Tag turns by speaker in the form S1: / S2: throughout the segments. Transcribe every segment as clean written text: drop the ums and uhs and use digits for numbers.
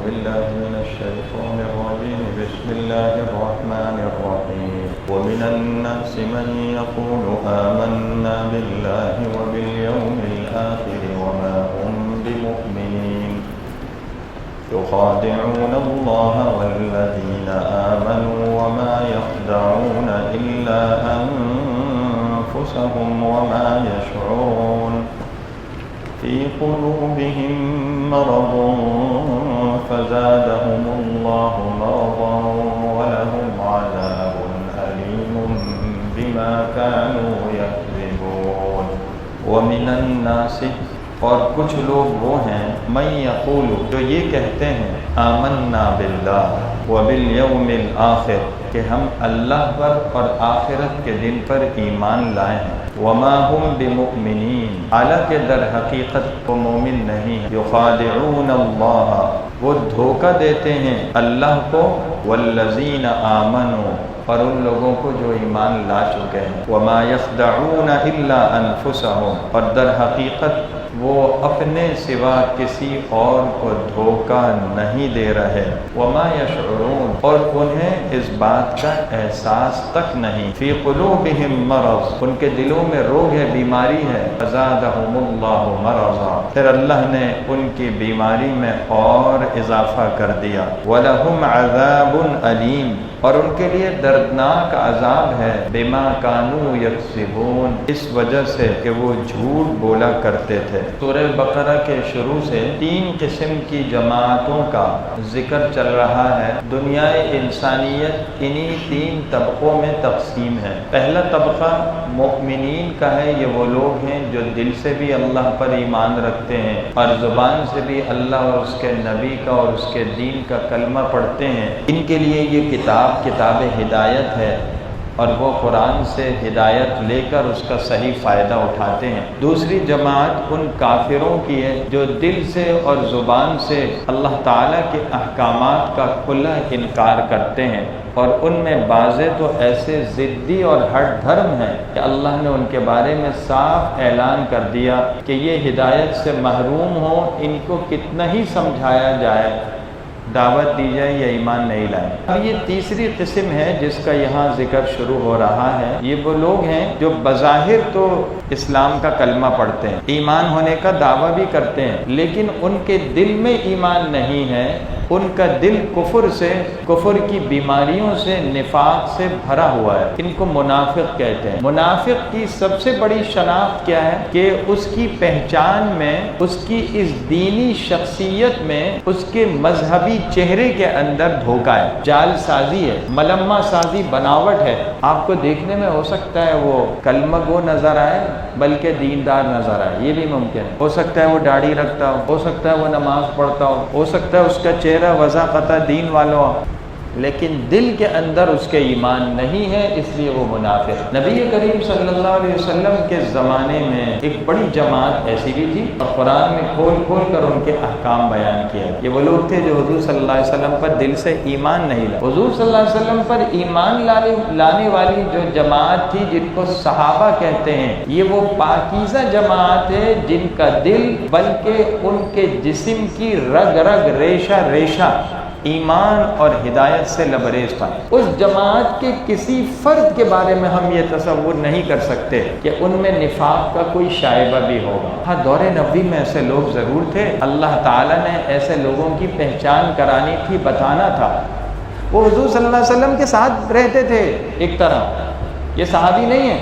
S1: بالله من الشيطان الرجيم. بسم الله الرحمن الرحيم. ومن الناس من يقول آمنا بالله وباليوم الآخر وما هم بمؤمنين يخادعون الله والذين آمنوا وما يخدعون إلا أنفسهم وما يشعرون. في قلوبهم مرض فزادهم الله مرضا ولهم عذاب أليم بما كانوا يكذبون. ومن الناس، اور کچھ لوگ وہ ہیں من یقول، جو یہ کہتے ہیں آمنا باللہ وبالیوم الآخر، کہ ہم اللہ پر اور آخرت کے دن پر ایمان لائے ہیں، وما هم بمؤمنین، حالانکہ در حقیقت وہ مومن نہیں ہیں، یخادعون اللہ، وہ دھوکہ دیتے ہیں اللہ کو، والذین آمنوا، اور ان لوگوں کو جو ایمان لا چکے ہیں، وما یخدعون الا انفسهم، اور در حقیقت وہ اپنے سوا کسی اور کو دھوکہ نہیں دے رہے، وما یشعرون، اور انہیں اس بات کا احساس تک نہیں، فی قلوبہم مرض، ان کے دلوں میں روگ ہے، بیماری ہے، فزادہم اللہ مرضا، پھر اللہ نے ان کی بیماری میں اور اضافہ کر دیا، وَلَهُمْ عَذَابٌ أَلِيمٌ، اور ان کے لیے دردناک عذاب ہے، بما کانوا یکسبون، اس وجہ سے کہ وہ جھوٹ بولا کرتے تھے۔ سورہ بقرہ کے شروع سے 3 قسم کی جماعتوں کا ذکر چل رہا ہے۔ دنیا انسانیت انہی 3 طبقوں میں تقسیم ہے۔ پہلا طبقہ مؤمنین کا ہے، یہ وہ لوگ ہیں جو دل سے بھی اللہ پر ایمان رکھتے ہیں اور زبان سے بھی اللہ اور اس کے نبی کا اور اس کے دین کا کلمہ پڑھتے ہیں۔ ان کے لیے یہ کتاب ہدایت ہے اور وہ قرآن سے ہدایت لے کر اس کا صحیح فائدہ اٹھاتے ہیں۔ دوسری جماعت ان کافروں کی ہے جو دل سے اور زبان سے اللہ تعالیٰ کے احکامات کا کھلا انکار کرتے ہیں، اور ان میں بعضے تو ایسے ضدی اور ہٹ دھرم ہیں کہ اللہ نے ان کے بارے میں صاف اعلان کر دیا کہ یہ ہدایت سے محروم ہوں، ان کو کتنا ہی سمجھایا جائے، دعوت دی جائے یا ایمان نہیں لائیں۔ اب یہ تیسری قسم ہے جس کا یہاں ذکر شروع ہو رہا ہے۔ یہ وہ لوگ ہیں جو بظاہر تو اسلام کا کلمہ پڑھتے ہیں، ایمان ہونے کا دعویٰ بھی کرتے ہیں، لیکن ان کے دل میں ایمان نہیں ہے، ان کا دل کفر سے، کفر کی بیماریوں سے، نفاق سے بھرا ہوا ہے۔ ان کو منافق کہتے ہیں۔ منافق کی سب سے بڑی شناخت کیا ہے کہ اس کی پہچان میں، اس کی اس دینی شخصیت میں، اس کے مذہبی چہرے کے اندر دھوکہ ہے، جال سازی ہے، ملمہ سازی، بناوٹ ہے۔ آپ کو دیکھنے میں ہو سکتا ہے وہ کلمہ گو نظر آئے بلکہ دیندار نظر آئے، یہ بھی ممکن ہے۔ ہو سکتا ہے وہ داڑھی رکھتا ہو سکتا ہے وہ نماز پڑھتا ہو سکتا ہے اس کا چہرہ وضاحت دین والوں، لیکن دل کے اندر اس کے ایمان نہیں ہے، اس لیے وہ منافق۔ نبی کریم صلی اللہ علیہ وسلم کے زمانے میں ایک بڑی جماعت ایسی بھی تھی، اور قرآن میں کھول کھول کر ان کے احکام بیان کیا۔ یہ وہ لوگ تھے جو حضور صلی اللہ علیہ وسلم پر دل سے ایمان نہیں لائے۔ حضور صلی اللہ علیہ وسلم پر ایمان لانے والی جو جماعت تھی، جن کو صحابہ کہتے ہیں، یہ وہ پاکیزہ جماعت ہے جن کا دل بلکہ ان کے جسم کی رگ رگ، ریشہ ریشہ ایمان اور ہدایت سے لبریز تھا۔ اس جماعت کے کسی فرد کے بارے میں ہم یہ تصور نہیں کر سکتے کہ ان میں نفاق کا کوئی شائبہ بھی ہوگا۔ ہاں، دور نبوی میں ایسے لوگ ضرور تھے، اللہ تعالیٰ نے ایسے لوگوں کی پہچان کرانی تھی، بتانا تھا۔ وہ حضور صلی اللہ علیہ وسلم کے ساتھ رہتے تھے ایک طرح، یہ صحابی نہیں ہے،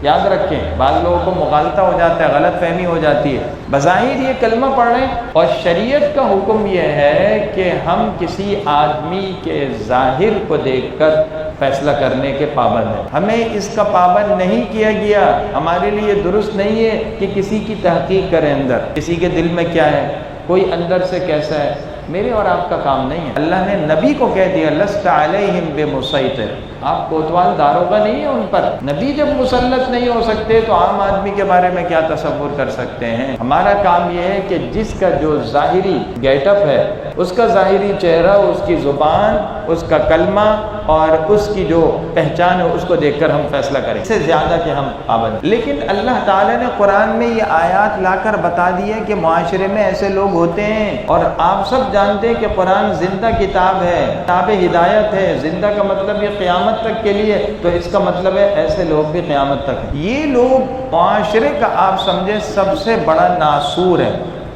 S1: یاد رکھیں۔ بعض لوگوں کو مغالطہ ہو جاتا ہے، غلط فہمی ہو جاتی ہے۔ بظاہر یہ کلمہ پڑھ رہے ہیں، اور شریعت کا حکم یہ ہے کہ ہم کسی آدمی کے ظاہر کو دیکھ کر فیصلہ کرنے کے پابند ہیں۔ ہمیں اس کا پابند نہیں کیا گیا، ہمارے لیے درست نہیں ہے کہ کسی کی تحقیق کریں اندر، کسی کے دل میں کیا ہے، کوئی اندر سے کیسا ہے، میرے اور آپ کا کام نہیں ہے۔ اللہ نے نبی کو کہہ دیا لست علیہم بمسیطر، آپ کوتوال داروغہ نہیں ہیں ان پر. نبی جب مسلط نہیں ہو سکتے تو عام آدمی کے بارے میں کیا تصور کر سکتے ہیں؟ ہمارا کام یہ ہے کہ جس کا جو ظاہری گیٹ اپ ہے، اس کا ظاہری چہرہ، اس کی زبان، اس کا کلمہ اور اس کی جو پہچان ہے، اس کو دیکھ کر ہم فیصلہ کریں، اس سے زیادہ کہ ہم پابند. لیکن اللہ تعالیٰ نے قرآن میں یہ آیات لا کر بتا دی ہے کہ معاشرے میں ایسے لوگ ہوتے ہیں. اور آپ سب جانتے ہیں کہ قرآن زندہ کتاب ہے، کتاب ہدایت ہے. زندہ کا مطلب یہ قیامت تک کے لیے، تو اس کا مطلب ہے ایسے لوگ بھی قیامت تک ہیں. یہ لوگ معاشرے کا آپ سمجھے سب سے بڑا ناسور ہے.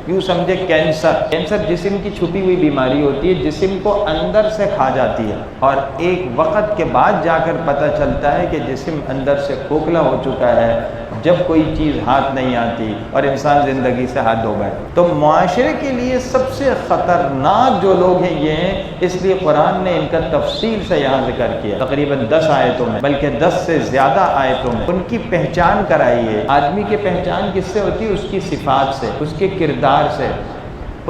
S1: یوں سمجھے کینسر جسم کی چھپی ہوئی بیماری ہوتی ہے، جسم کو اندر سے کھا جاتی ہے اور ایک وقت کے بعد جا کر پتہ چلتا ہے کہ جسم اندر سے کھوکھلا ہو چکا ہے جب کوئی چیز ہاتھ نہیں آتی اور انسان زندگی سے ہاتھ دھو بیٹھے. تو معاشرے کے لیے سب سے خطرناک جو لوگ ہیں یہ ہیں، اس لیے قرآن نے ان کا تفصیل سے یہاں ذکر کیا، تقریباً 10 آیتوں میں، بلکہ 10 سے زیادہ آیتوں میں ان کی پہچان کرائی ہے. آدمی کی پہچان کس سے ہوتی ہے؟ اس کی صفات سے، اس کے کردار سے،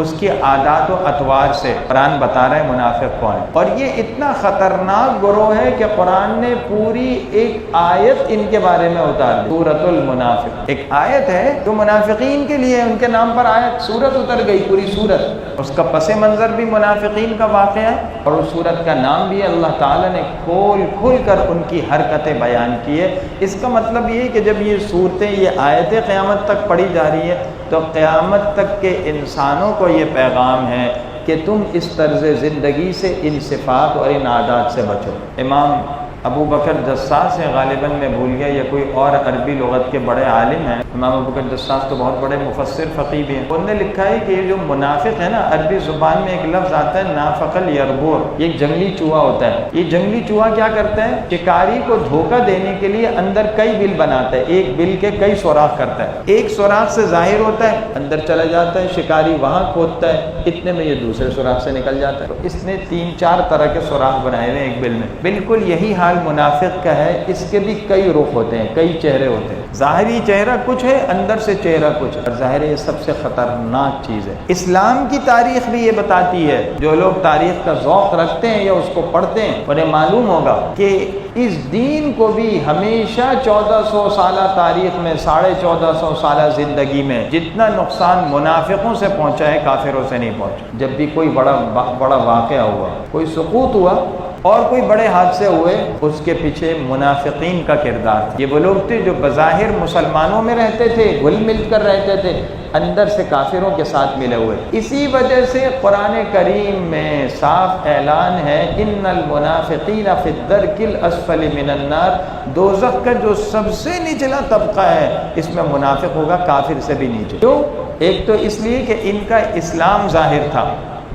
S1: اس کی عادات و اطوار سے. قرآن بتا رہے ہیں منافق کون ہے. اور یہ اتنا خطرناک گروہ ہے کہ قرآن نے پوری ایک آیت ان کے بارے میں اتار دی. سورۃ المنافق ایک آیت ہے جو منافقین کے لیے، ان کے نام پر آیت سورت اتر گئی، پوری سورت. اس کا پس منظر بھی منافقین کا واقعہ ہے اور اس سورت کا نام بھی اللہ تعالیٰ نے کھول کر ان کی حرکتیں بیان کی ہے. اس کا مطلب یہ ہے کہ جب یہ صورتیں، یہ آیتیں قیامت تک پڑھی جا رہی ہے تو قیامت تک کے انسانوں کو یہ پیغام ہے کہ تم اس طرز زندگی سے، ان صفات اور ان عادات سے بچو. امام ابو بکر جساس ہیں، غالباً میں بھول گیا، یا کوئی اور عربی لغت کے بڑے عالم ہیں. امام ابو بکر جساس تو بہت بڑے مفسر فقیہ بھی ہیں. انہوں نے لکھا ہے کہ یہ جو منافق ہے نا، عربی زبان میں ایک لفظ آتا ہے نافق الیربور، یہ ایک جنگلی چوہا ہوتا ہے. یہ جنگلی چوہا کیا کرتا ہے؟ شکاری کو دھوکہ دینے کے لیے اندر کئی بل بناتا ہے، ایک بل کے کئی سوراخ کرتا ہے. ایک سوراخ سے ظاہر ہوتا ہے، اندر چلا جاتا ہے، شکاری وہاں کھودتا ہے، اتنے میں یہ دوسرے سوراخ سے نکل جاتا ہے. تو اس نے 3-4 طرح کے سوراخ بنائے ہوئے ایک بل میں. بالکل یہی حال منافق کا ہے. اس کے بھی کئی رخ ہوتے ہیں، کئی چہرے ہوتے ہیں. ظاہری چہرہ کچھ ہے، اندر سے چہرہ کچھ ہے. اور ظاہر یہ سب سے خطرناک چیز ہے. اسلام کی تاریخ بھی یہ بتاتی ہے. جو لوگ تاریخ کا ذوق رکھتے ہیں یا اس کو پڑھتے ہیں انہیں معلوم ہوگا کہ اس دین کو بھی ہمیشہ 1400 سالہ تاریخ میں، 1450 سالہ زندگی میں جتنا نقصان منافقوں سے پہنچا ہے، کافروں سے نہیں پہنچا. جب بھی کوئی بڑا واقعہ ہوا، کوئی سقوط ہوا اور کوئی بڑے حادثے ہوئے، اس کے پیچھے منافقین کا کردار تھا. یہ وہ لوگ تھے جو بظاہر مسلمانوں میں رہتے تھے، گھل مل کر رہتے تھے، اندر سے کافروں کے ساتھ ملے ہوئے. اسی وجہ سے قرآن کریم میں صاف اعلان ہے، ان المنافقین فی الدرک الاسفل من النار. دوزخ کا جو سب سے نچلا طبقہ ہے، اس میں منافق ہوگا، کافر سے بھی نیچے. کیوں؟ ایک تو اس لیے کہ ان کا اسلام ظاہر تھا،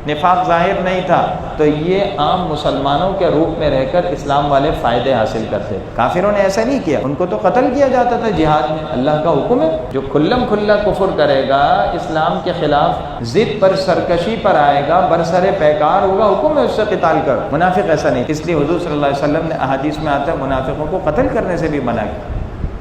S1: نفاق ظاہر نہیں تھا، تو یہ عام مسلمانوں کے روپ میں رہ کر اسلام والے فائدے حاصل کرتے. کافروں نے ایسا نہیں کیا، ان کو تو قتل کیا جاتا تھا جہاد میں. اللہ کا حکم ہے، جو کھلم کھلا کفر کرے گا، اسلام کے خلاف ضد پر، سرکشی پر آئے گا، برسر پیکار ہوگا، حکم ہے اس سے قتال کر. منافق ایسا نہیں. اس لیے حضور صلی اللہ علیہ وسلم نے احادیث میں آتا ہے منافقوں کو قتل کرنے سے بھی منع کیا.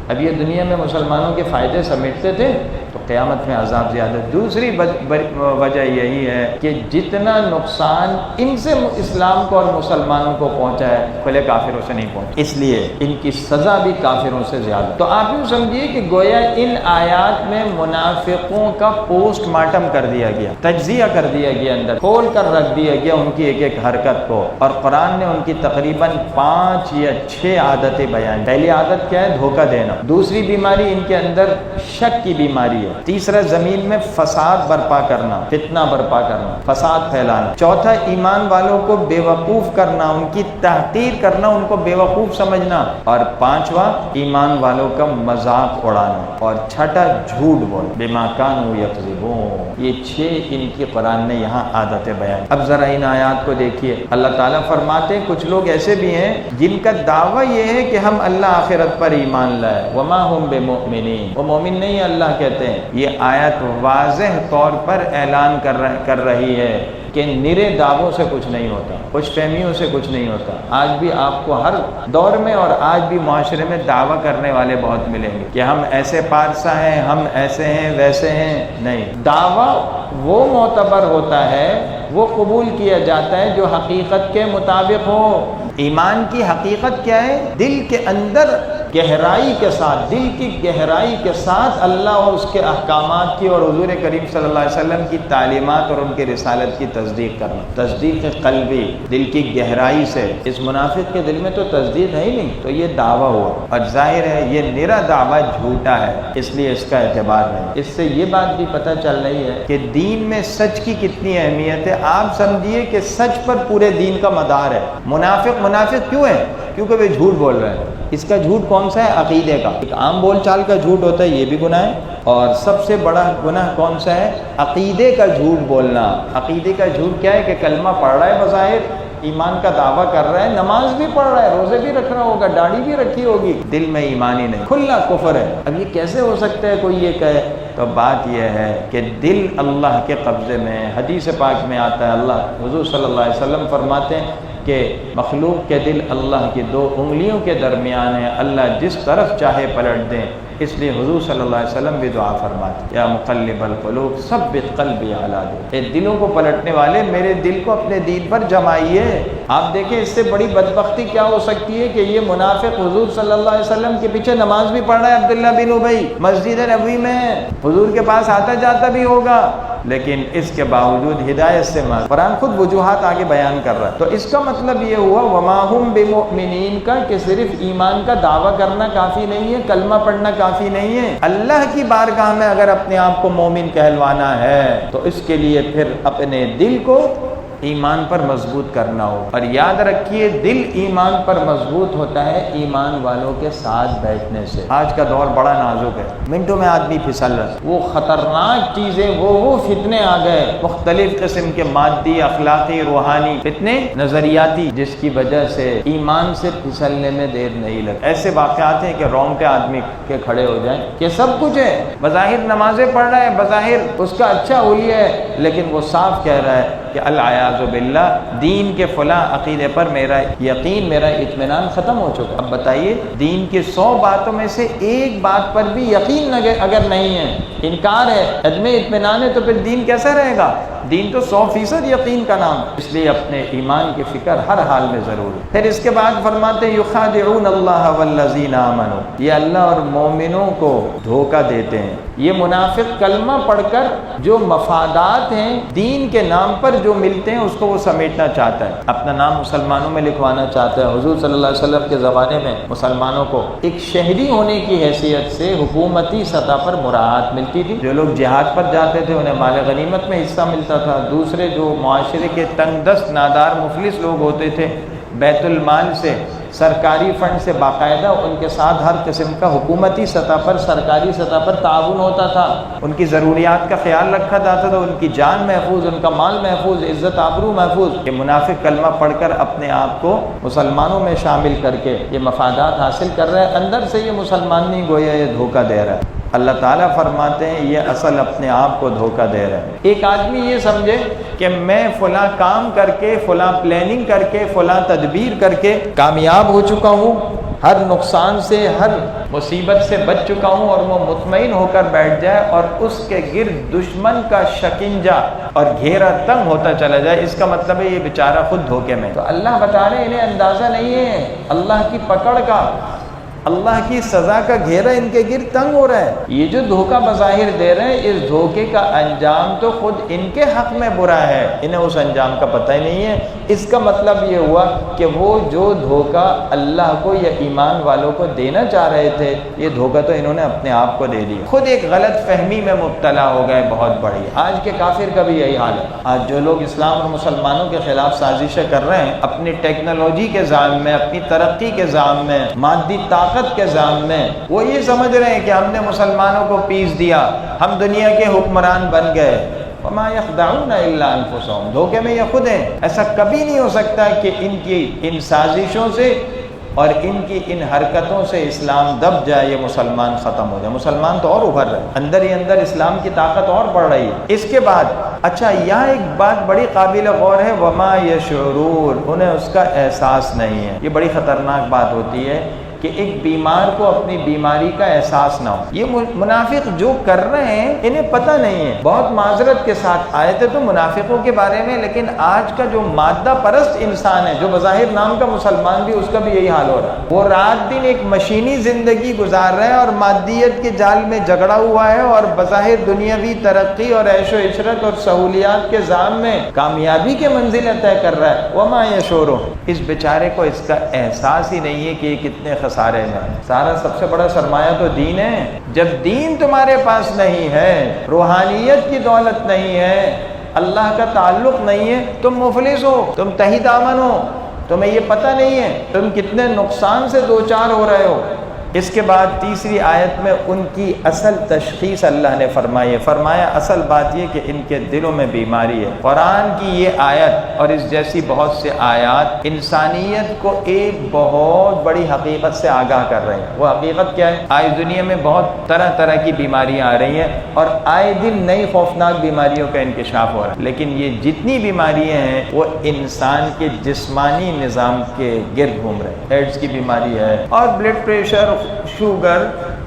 S1: اب یہ دنیا میں مسلمانوں کے فائدے سمیٹتے تھے تو قیامت میں عذاب زیادہ. دوسری وجہ یہی ہے کہ جتنا نقصان ان سے اسلام کو اور مسلمانوں کو پہنچا ہے، کھلے کافروں سے نہیں پہنچا، اس لیے ان کی سزا بھی کافروں سے زیادہ. تو آپ یوں سمجھیے کہ گویا ان آیات میں منافقوں کا پوسٹ مارٹم کر دیا گیا، تجزیہ کر دیا گیا، اندر کھول کر رکھ دیا گیا ان کی ایک ایک حرکت کو. اور قرآن نے ان کی تقریباً 5 یا 6 عادتیں بیان. پہلی عادت کیا ہے؟ دھوکہ دینا. دوسری بیماری ان کے اندر شک کی بیماری ہے. تیسرا زمین میں فساد برپا کرنا، فتنہ برپا کرنا، فساد پھیلانا. چوتھا ایمان والوں کو بے وقوف کرنا، ان کی تحقیر کرنا، ان کو بے وقوف سمجھنا. اور 5واں ایمان والوں کا مذاق اڑانا. اور 6ٹھا جھوٹ بولنا، بما کانوا یکذبون. یہ 6 ان کی قرآن نے یہاں عادتیں بیان. اب ذرا ان آیات کو دیکھیے. اللہ تعالیٰ فرماتے ہیں کچھ لوگ ایسے بھی ہیں جن کا دعویٰ یہ ہے کہ ہم اللہ آخرت پر ایمان لائے، وما ہم بمؤمنین، وہ مومن نہیں ہے اللہ کہتے ہیں. یہ آیت واضح طور پر اعلان کر رہی ہے کہ نرے دعووں سے کچھ نہیں ہوتا، خوش فہمیوں سے کچھ نہیں ہوتا. آج بھی آپ کو ہر دور میں اور آج بھی معاشرے میں دعویٰ کرنے والے بہت ملیں گے کہ ہم ایسے پارسا ہیں، ہم ایسے ہیں، ویسے ہیں. نہیں، دعویٰ وہ معتبر ہوتا ہے، وہ قبول کیا جاتا ہے جو حقیقت کے مطابق ہو. ایمان کی حقیقت کیا ہے؟ دل کے اندر گہرائی کے ساتھ، دل کی گہرائی کے ساتھ اللہ اور اس کے احکامات کی اور حضور کریم صلی اللہ علیہ وسلم کی تعلیمات اور ان کے رسالت کی تصدیق کرنا، تصدیق قلبی، دل کی گہرائی سے۔ اس منافق کے دل میں تو تصدیق ہے ہی نہیں، تو یہ دعویٰ ہوا، اور ظاہر ہے یہ نرا دعویٰ جھوٹا ہے، اس لیے اس کا اعتبار نہیں۔ اس سے یہ بات بھی پتہ چل رہی ہے کہ دین میں سچ کی کتنی اہمیت ہے۔ آپ سمجھیے کہ سچ پر پورے دین کا مدار ہے۔ منافق کیوں ہے؟ کیونکہ وہ جھوٹ بول رہے ہیں۔ اس کا جھوٹ کون سا ہے؟ عقیدے کا۔ ایک عام بول چال کا جھوٹ ہوتا ہے، یہ بھی گناہ ہے، اور سب سے بڑا گناہ کون سا ہے؟ عقیدے کا جھوٹ بولنا۔ عقیدے کا جھوٹ کیا ہے؟ کہ کلمہ پڑھ رہا ہے، بظاہر ایمان کا دعویٰ کر رہا ہے، نماز بھی پڑھ رہا ہے، روزے بھی رکھ رہا ہوگا، داڑھی بھی رکھی ہوگی، دل میں ایمان ہی نہیں، کھلا کفر ہے۔ اب یہ کیسے ہو سکتا ہے کوئی یہ کہے؟ تو بات یہ ہے کہ دل اللہ کے قبضے میں ہے۔ حدیث پاک میں آتا ہے، اللہ حضور صلی اللہ علیہ وسلم فرماتے ہیں کہ مخلوق کے دل اللہ کی 2 انگلیوں کے درمیان ہے، اللہ جس طرف چاہے پلٹ دیں۔ اس لیے حضور صلی اللہ علیہ وسلم بھی دعا فرماتے، یا مقلب القلوب ثبت قلبی علی دینک، اے دلوں کو پلٹنے والے میرے دل کو اپنے دین پر جمائیے۔ آپ دیکھیں اس سے بڑی بدبختی کیا ہو سکتی ہے کہ یہ منافق حضور صلی اللہ علیہ وسلم کے پیچھے نماز بھی پڑھ رہا ہے، عبداللہ بن ابی مسجد نبوی میں حضور کے پاس آتا جاتا بھی ہوگا، لیکن اس کے باوجود ہدایت سے مات۔ قرآن خود وجوہات آگے بیان کر رہا ہے۔ تو اس کا مطلب یہ ہوا وما ہم بمؤمنین کا، کہ صرف ایمان کا دعویٰ کرنا کافی نہیں ہے، کلمہ پڑھنا کافی نہیں ہے۔ اللہ کی بارگاہ میں اگر اپنے آپ کو مومن کہلوانا ہے تو اس کے لیے پھر اپنے دل کو ایمان پر مضبوط کرنا ہو۔ اور یاد رکھیے دل ایمان پر مضبوط ہوتا ہے ایمان والوں کے ساتھ بیٹھنے سے۔ آج کا دور بڑا نازک ہے، منٹوں میں آدمی پھسل رہا ہے، وہ خطرناک چیزیں، وہ فتنے آ گئے، مختلف قسم کے مادی، اخلاقی، روحانی فتنے، نظریاتی، جس کی وجہ سے ایمان سے پھسلنے میں دیر نہیں لگتی۔ ایسے واقعات ہیں کہ رونگٹے آدمی کے کھڑے ہو جائیں کہ سب کچھ ہے، بظاہر نمازیں پڑھ رہا ہے، بظاہر اس کا اچھا حلیہ ہے، لیکن وہ صاف کہہ رہا ہے کہ العیاذ باللہ دین کے فلاں عقیدے پر میرا یقین، میرا اطمینان ختم ہو چکا۔ اب بتائیے دین کی 100 باتوں میں سے ایک بات پر بھی یقین اگر نہیں ہے، انکار ہے، عدم اطمینان ہے، تو پھر دین کیسا رہے گا؟ دین تو 100% یقین کا نام۔ اس لیے اپنے ایمان کی فکر ہر حال میں ضرور۔ پھر اس کے بعد فرماتے ہیں یخادعون اللہ والذین آمنوا، یہ اللہ اور مومنوں کو دھوکہ دیتے ہیں۔ یہ منافق کلمہ پڑھ کر جو مفادات ہیں دین کے نام پر جو ملتے ہیں اس کو وہ سمیٹنا چاہتا ہے، اپنا نام مسلمانوں میں لکھوانا چاہتا ہے۔ حضور صلی اللہ علیہ وسلم کے زمانے میں مسلمانوں کو ایک شہری ہونے کی حیثیت سے حکومتی سطح پر مراعات ملتی تھی۔ جو لوگ جہاد پر جاتے تھے انہیں مال غنیمت میں حصہ ملتا تھا۔ دوسرے جو معاشرے کے تنگ دست نادار مفلس لوگ ہوتے تھے، بیت المال سے، سرکاری فنڈ سے باقاعدہ ان کے ساتھ ہر قسم کا حکومتی سطح پر، سرکاری سطح پر تعاون ہوتا تھا، ان کی ضروریات کا خیال رکھا جاتا تھا، ان کی جان محفوظ، ان کا مال محفوظ، عزت آبرو محفوظ۔ یہ منافق کلمہ پڑھ کر اپنے آپ کو مسلمانوں میں شامل کر کے یہ مفادات حاصل کر رہے ہیں، اندر سے یہ مسلمان نہیں، گویا یہ دھوکہ دے رہا ہے۔ اللہ تعالیٰ فرماتے ہیں یہ اصل اپنے آپ کو دھوکہ دے رہے ہیں۔ ایک آدمی یہ سمجھے کہ میں فلاں کام کر کے، فلاں پلاننگ کر کے، فلاں تدبیر کر کے کامیاب ہو چکا ہوں، ہر نقصان سے، ہر مصیبت سے بچ چکا ہوں، اور وہ مطمئن ہو کر بیٹھ جائے اور اس کے گرد دشمن کا شکنجا اور گھیرا تنگ ہوتا چلا جائے، اس کا مطلب ہے یہ بیچارہ خود دھوکے میں۔ تو اللہ بتا رہے ہیں انہیں اندازہ نہیں ہے اللہ کی پکڑ کا، اللہ کی سزا کا گھیرا ان کے گرد تنگ ہو رہا ہے۔ یہ جو دھوکہ بظاہر دے رہے ہیں، اس دھوکے کا انجام تو خود ان کے حق میں برا ہے، انہیں اس انجام کا پتہ ہی نہیں ہے۔ اس کا مطلب یہ ہوا کہ وہ جو دھوکہ اللہ کو یا ایمان والوں کو دینا چاہ رہے تھے، یہ دھوکہ تو انہوں نے اپنے آپ کو دے دیا، خود ایک غلط فہمی میں مبتلا ہو گئے بہت بڑی۔ آج کے کافر کا بھی یہی حال ہے۔ آج جو لوگ اسلام اور مسلمانوں کے خلاف سازشیں کر رہے ہیں، اپنی ٹیکنالوجی کے زعم میں، اپنی ترقی کے زعم میں، مادی طاقت کے زعم میں، وہ یہ سمجھ رہے ہیں کہ ہم نے مسلمانوں کو پیس دیا، ہم دنیا کے حکمران بن گئے۔ وما يخدعون الا انفسهم، دھوکے میں یہ خود ہیں۔ ایسا کبھی نہیں ہو سکتا کہ ان کی ان سازشوں سے اور ان کی ان حرکتوں سے اسلام دب جائے، یہ مسلمان ختم ہو جائے۔ مسلمان تو اور ابھر رہے ہیں، اندر ہی اندر اسلام کی طاقت اور بڑھ رہی ہے۔ اس کے بعد اچھا یہاں ایک بات بڑی قابل غور ہے، وما یشعرون، انہیں اس کا احساس نہیں ہے۔ یہ بڑی خطرناک بات ہوتی ہے کہ ایک بیمار کو اپنی بیماری کا احساس نہ ہو۔ یہ منافق جو کر رہے ہیں انہیں پتہ نہیں ہے۔ بہت معذرت کے ساتھ آئے تھے تو منافقوں کے بارے میں، لیکن آج کا جو مادہ پرست انسان ہے، جو بظاہر نام کا مسلمان بھی، اس کا بھی یہی حال ہو رہا ہے۔ وہ رات دن ایک مشینی زندگی گزار رہے ہیں اور مادیت کے جال میں جگڑا ہوا ہے، اور بظاہر دنیاوی ترقی اور عیش و عشرت اور سہولیات کے ذام میں کامیابی کے منزلیں طے کر رہا ہے۔ وما یشعرون، اس بیچارے کو اس کا احساس ہی نہیں ہے کہ یہ کتنے خسارے میں۔ سارا سب سے بڑا سرمایہ تو دین ہے۔ جب دین تمہارے پاس نہیں ہے، روحانیت کی دولت نہیں ہے، اللہ کا تعلق نہیں ہے، تم مفلس ہو، تم تہی دامن ہو، تمہیں یہ پتہ نہیں ہے تم کتنے نقصان سے دوچار ہو رہے ہو۔ اس کے بعد تیسری آیت میں ان کی اصل تشخیص اللہ نے فرمایا اصل بات یہ کہ ان کے دلوں میں بیماری ہے۔ قرآن کی یہ آیت اور اس جیسی بہت سے آیات انسانیت کو ایک بہت بڑی حقیقت سے آگاہ کر رہے ہیں۔ وہ حقیقت کیا ہے؟ آج دنیا میں بہت طرح طرح کی بیماریاں آ رہی ہیں اور آئے دن نئی خوفناک بیماریوں کا انکشاف ہو رہا ہے، لیکن یہ جتنی بیماریاں ہیں وہ انسان کے جسمانی نظام کے گرد گھوم رہے ہیں۔ ایڈز کی بیماری ہے اور بلڈ پریشر، شوگر،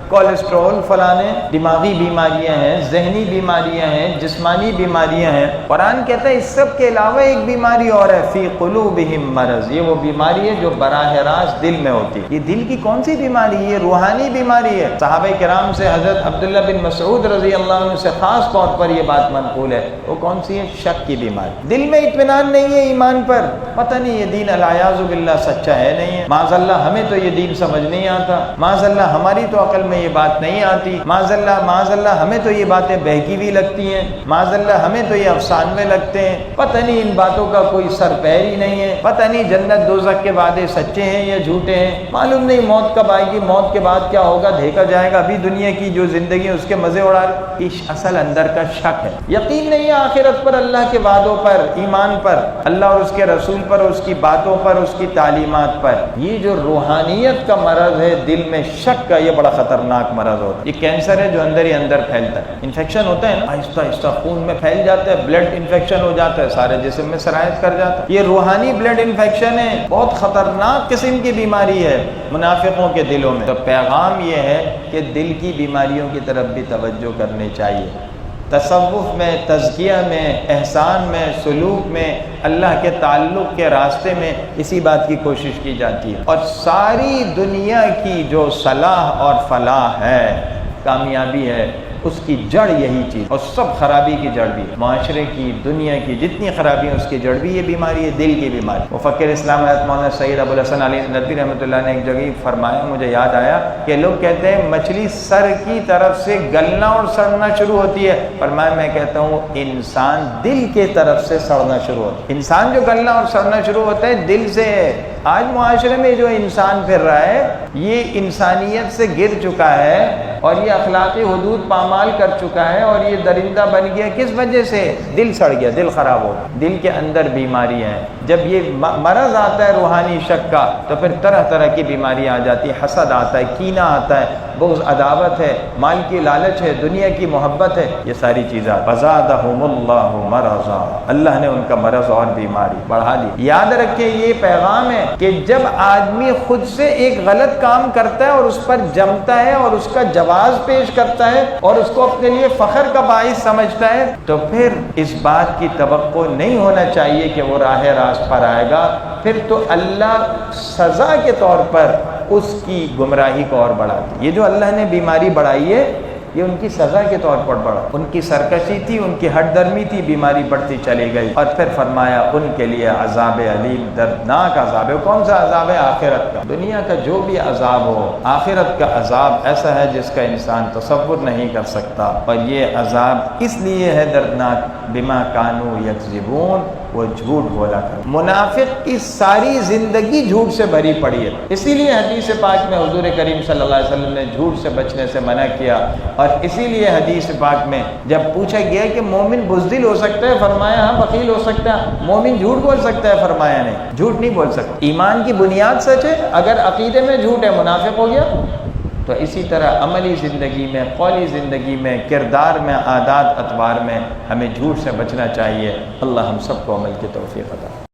S1: کولیسٹرول، فلانے دماغی بیماریاں ہیں، ذہنی بیماریاں ہیں، جسمانی بیماریاں ہیں۔ قرآن کہتا ہے اس سب کے علاوہ ایک بیماری اور ہے، فی قلوبہم مرض، یہ وہ بیماری ہے جو براہ راست دل میں ہوتی ہے۔ یہ دل کی کون سی بیماری ہے؟ یہ روحانی بیماری ہے۔ صحابہ کرام سے حضرت عبداللہ بن مسعود رضی اللہ عنہ سے خاص طور پر یہ بات منقول ہے۔ وہ کون سی ہے؟ شک کی بیماری۔ دل میں اطمینان نہیں ہے ایمان پر، پتہ نہیں یہ دین الیاذ باللہ سچا ہے نہیں ہے، معاذ اللہ ہمیں تو یہ دین سمجھ نہیں آتا، معاذ اللہ ہماری تو عقل میں یہ بات نہیں آتی، معاذ اللہ ہمیں تو یہ باتیں بہکی بھی لگتی ہیں، معاذ اللہ ہمیں تو یہ افسانے لگتے ہیں، پتہ نہیں ان باتوں کا کوئی سر پیر ہی نہیں ہے، پتہ نہیں جنت دوزخ کے وعدے سچے ہیں یا جھوٹے ہیں، معلوم نہیں موت کب آئے گی، موت کے بعد کیا ہوگا، دیکھا جائے گا، ابھی دنیا کی جو زندگی ہے اس کے مزے اڑا رہے۔ اس اصل اندر کا شک ہے، یقین نہیں ہے آخرت پر، اللہ کے وعدوں پر، ایمان پر، اللہ اور اس کے رسول پر، اس کی باتوں پر، اس کی تعلیمات پر۔ یہ جو روحانیت کا مرض ہے، دل میں شک کا، یہ بڑا خطرناک مرض ہوتا ہے۔ یہ کینسر ہے جو اندر ہی اندر پھیلتا ہے، انفیکشن ہوتا ہے نا، آہستہ آہستہ خون میں پھیل جاتا ہے، بلڈ انفیکشن ہو جاتا ہے، سارے جسم میں سرایت کر جاتا ہے۔ یہ روحانی بلڈ انفیکشن ہے، بہت خطرناک قسم کی بیماری ہے منافقوں کے دلوں میں۔ تو پیغام یہ ہے کہ دل کی بیماریوں کی طرف بھی توجہ کرنی چاہیے۔ تصوف میں، تزکیہ میں، احسان میں، سلوک میں، اللہ کے تعلق کے راستے میں اسی بات کی کوشش کی جاتی ہے، اور ساری دنیا کی جو صلاح اور فلاح ہے، کامیابی ہے، اس کی جڑ یہی چیز، اور سب خرابی کی جڑ بھی ہے، معاشرے کی، دنیا کی جتنی خرابی ہے اس کی جڑ بھی یہ بیماری ہے، دل کی بیماری۔ مفکر اسلام حضرت مولانا سید ابو الحسن علی ندوی رحمۃ اللہ نے ایک جگہ فرمایا، مجھے یاد آیا کہ لوگ کہتے ہیں مچھلی سر کی طرف سے گلنا اور سڑنا شروع ہوتی ہے، فرمایا میں کہتا ہوں انسان دل کے طرف سے سڑنا شروع ہوتا ہے۔ انسان جو گلنا اور سڑنا شروع ہوتا ہے دل سے ہے۔ آج معاشرے میں جو انسان پھر رہا ہے یہ انسانیت سے گر چکا ہے اور یہ اخلاقی حدود پامال کر چکا ہے اور یہ درندہ بن گیا۔ کس وجہ سے؟ دل سڑ گیا، دل خراب ہو گیا، دل کے اندر بیماری ہے۔ جب یہ مرض آتا ہے روحانی شک کا تو پھر طرح طرح کی بیماری آ جاتی ہے، حسد آتا ہے، کینہ آتا ہے، بغض، عداوت ہے، مال کی لالچ ہے، دنیا کی محبت ہے، یہ ساری چیزیں فزادہم اللہ مرضا، اللہ نے ان کا مرض اور بیماری بڑھا دی۔ یاد رکھیں یہ پیغام ہے کہ جب آدمی خود سے ایک غلط کام کرتا ہے اور اس پر جمتا ہے اور اس کا جواز پیش کرتا ہے اور اس کو اپنے لیے فخر کا باعث سمجھتا ہے تو پھر اس بات کی توقع نہیں ہونا چاہیے کہ وہ راہ راست پر آئے گا، پھر تو اللہ سزا کے طور پر اس کی گمراہی کو اور بڑھاتی ہے۔ یہ جو اللہ نے بیماری بڑھائی ہے یہ ان کی سزا کے طور پر بڑھا، ان کی سرکشی تھی، ان کی ہٹ درمی تھی، بیماری بڑھتی چلی گئی، اور پھر فرمایا ان کے لیے عذاب علیم، دردناک عذاب ہے۔ کون سا عذاب ہے؟ آخرت کا۔ دنیا کا جو بھی عذاب ہو، آخرت کا عذاب ایسا ہے جس کا انسان تصور نہیں کر سکتا، اور یہ عذاب اس لیے ہے دردناک بما کانوا یکذبون، وہ جھوٹ بولا کر۔ منافق کی ساری زندگی جھوٹ سے بھری پڑی ہے، اسی لیے حدیث پاک میں حضور کریم صلی اللہ علیہ وسلم نے جھوٹ سے بچنے سے منع کیا، اور اسی لیے حدیث پاک میں جب پوچھا گیا کہ مومن بزدل ہو سکتا ہے، فرمایا ہاں بخیل ہو سکتا ہے، مومن جھوٹ بول سکتا ہے، فرمایا نہیں، جھوٹ نہیں بول سکتا۔ ایمان کی بنیاد سچ ہے، اگر عقیدے میں جھوٹ ہے منافق ہو گیا۔ تو اسی طرح عملی زندگی میں، قولی زندگی میں، کردار میں، عادات اطوار میں ہمیں جھوٹ سے بچنا چاہیے۔ اللہ ہم سب کو عمل کی توفیق عطا۔